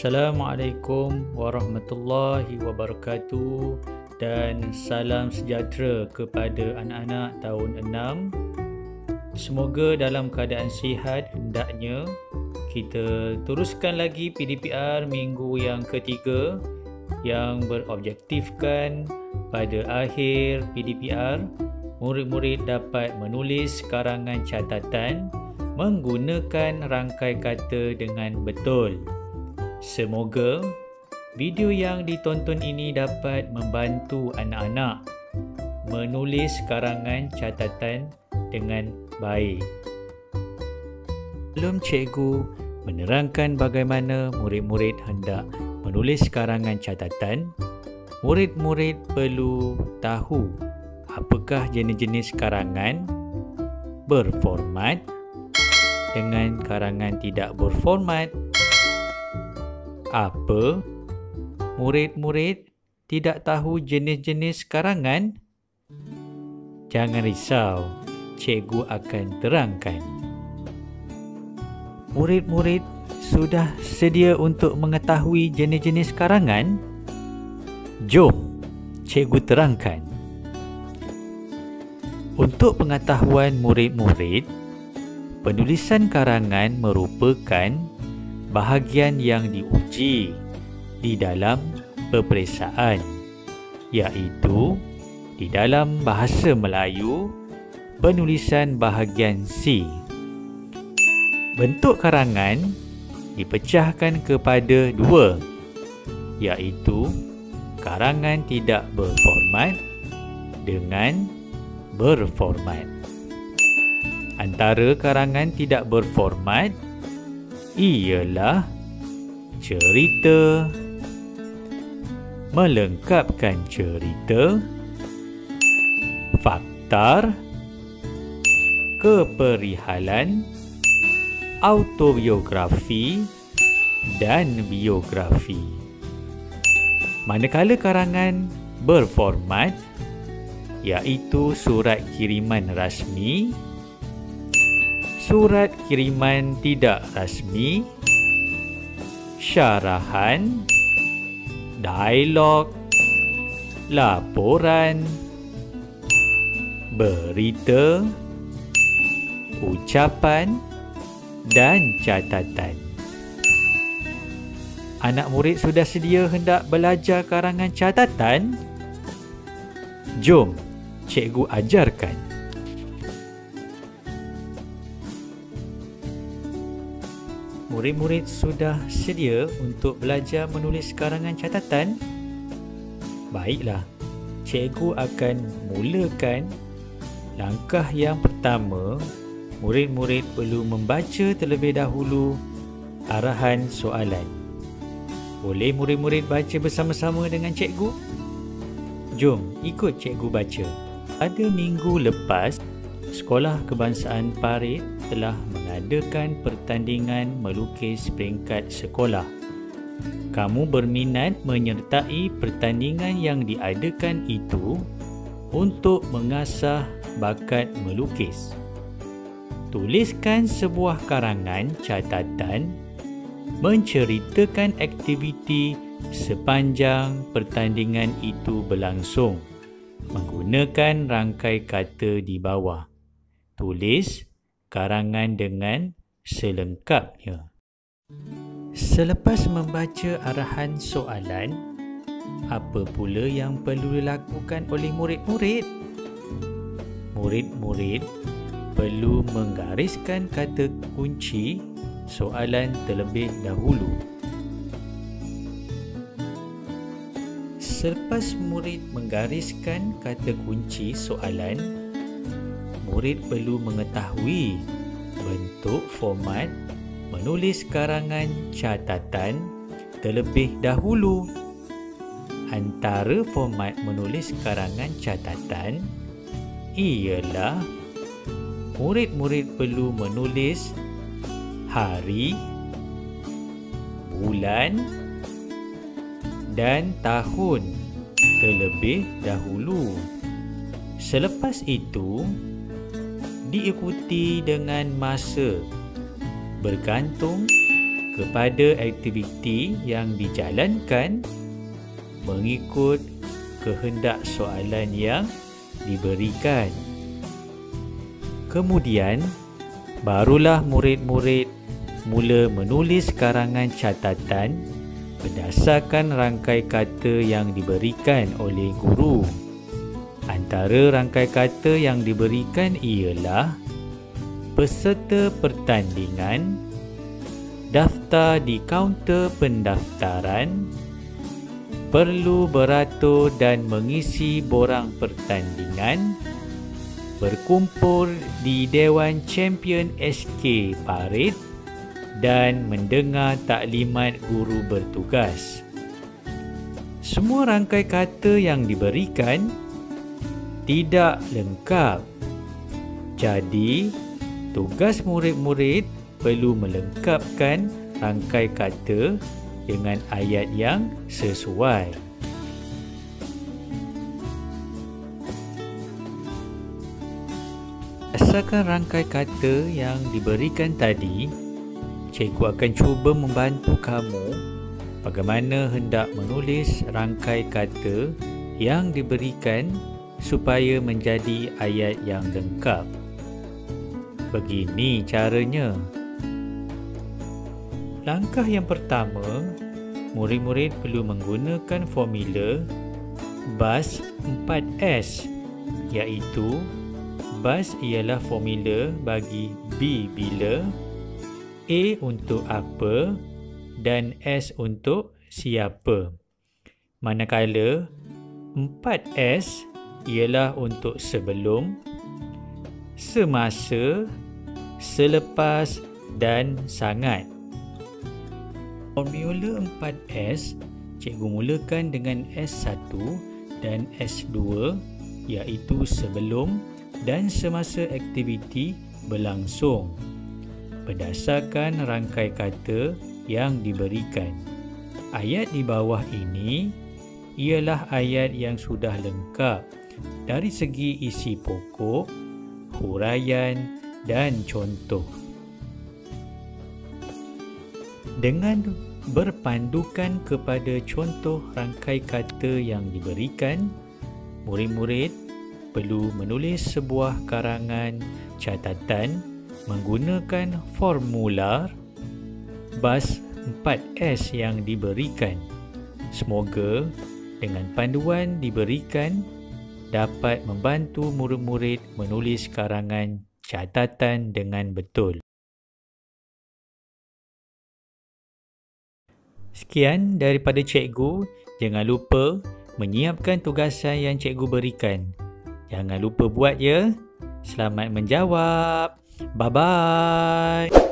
Assalamualaikum warahmatullahi wabarakatuh dan salam sejahtera kepada anak-anak tahun 6. Semoga dalam keadaan sihat hendaknya. Kita teruskan lagi PDPR minggu yang ketiga yang berobjektifkan pada akhir PDPR murid-murid dapat menulis karangan catatan menggunakan rangkai kata dengan betul. Semoga video yang ditonton ini dapat membantu anak-anak menulis karangan catatan dengan baik. Sebelum cikgu menerangkan bagaimana murid-murid hendak menulis karangan catatan, murid-murid perlu tahu apakah jenis-jenis karangan berformat dengan karangan tidak berformat. Apa? Murid-murid tidak tahu jenis-jenis karangan? Jangan risau, cikgu akan terangkan. Murid-murid sudah sedia untuk mengetahui jenis-jenis karangan? Jom, cikgu terangkan. Untuk pengetahuan murid-murid, penulisan karangan merupakan bahagian yang diuji di dalam peperiksaan, iaitu di dalam bahasa Melayu, penulisan bahagian C. Bentuk karangan dipecahkan kepada dua, iaitu karangan tidak berformat dengan berformat. Antara karangan tidak berformat ialah cerita, melengkapkan cerita, fakta, keperihalan, autobiografi dan biografi. Manakala karangan berformat iaitu surat kiriman rasmi, surat kiriman tidak rasmi, syarahan, dialog, laporan, berita, ucapan dan catatan. Anak murid sudah sedia hendak belajar karangan catatan? Jom, cikgu ajarkan. Murid-murid sudah sedia untuk belajar menulis karangan catatan? Baiklah, cikgu akan mulakan. Langkah yang pertama, murid-murid perlu membaca terlebih dahulu arahan soalan. Boleh murid-murid baca bersama-sama dengan cikgu? Jom, ikut cikgu baca. Pada minggu lepas, Sekolah Kebangsaan Parit telah mengadakan pertandingan melukis peringkat sekolah. Kamu berminat menyertai pertandingan yang diadakan itu untuk mengasah bakat melukis. Tuliskan sebuah karangan catatan menceritakan aktiviti sepanjang pertandingan itu berlangsung menggunakan rangkai kata di bawah. Tulis karangan dengan selengkapnya. Selepas membaca arahan soalan, apa pula yang perlu dilakukan oleh murid-murid? Murid-murid perlu menggariskan kata kunci soalan terlebih dahulu. Selepas murid menggariskan kata kunci soalan, murid perlu mengetahui bentuk format menulis karangan catatan terlebih dahulu. Antara format menulis karangan catatan ialah murid-murid perlu menulis hari, bulan dan tahun terlebih dahulu. Selepas itu, diikuti dengan masa bergantung kepada aktiviti yang dijalankan mengikut kehendak soalan yang diberikan. Kemudian, barulah murid-murid mula menulis karangan catatan berdasarkan rangkai kata yang diberikan oleh guru. Antara rangkai kata yang diberikan ialah peserta pertandingan, daftar di kaunter pendaftaran, perlu beratur dan mengisi borang pertandingan, berkumpul di Dewan Champion SK Parit dan mendengar taklimat guru bertugas. Semua rangkai kata yang diberikan tidak lengkap. Jadi, tugas murid-murid perlu melengkapkan rangkai kata dengan ayat yang sesuai. Berdasarkan rangkai kata yang diberikan tadi, cikgu akan cuba membantu kamu bagaimana hendak menulis rangkai kata yang diberikan supaya menjadi ayat yang lengkap. Begini caranya. Langkah yang pertama, murid-murid perlu menggunakan formula BAS 4S, iaitu BAS ialah formula bagi B bila, A untuk apa dan S untuk siapa. Manakala 4S ialah untuk sebelum, semasa, selepas dan sangat. Formula 4S cikgu mulakan dengan S1 dan S2, iaitu sebelum dan semasa aktiviti berlangsung, berdasarkan rangkai kata yang diberikan. Ayat di bawah ini ialah ayat yang sudah lengkap dari segi isi pokok, huraian dan contoh. Dengan berpandukan kepada contoh rangkai kata yang diberikan, murid-murid perlu menulis sebuah karangan catatan menggunakan formular BAS 4S yang diberikan. Semoga dengan panduan diberikan dapat membantu murid-murid menulis karangan catatan dengan betul. Sekian daripada cikgu. Jangan lupa menyiapkan tugasan yang cikgu berikan. Jangan lupa buat ya. Selamat menjawab. Bye-bye.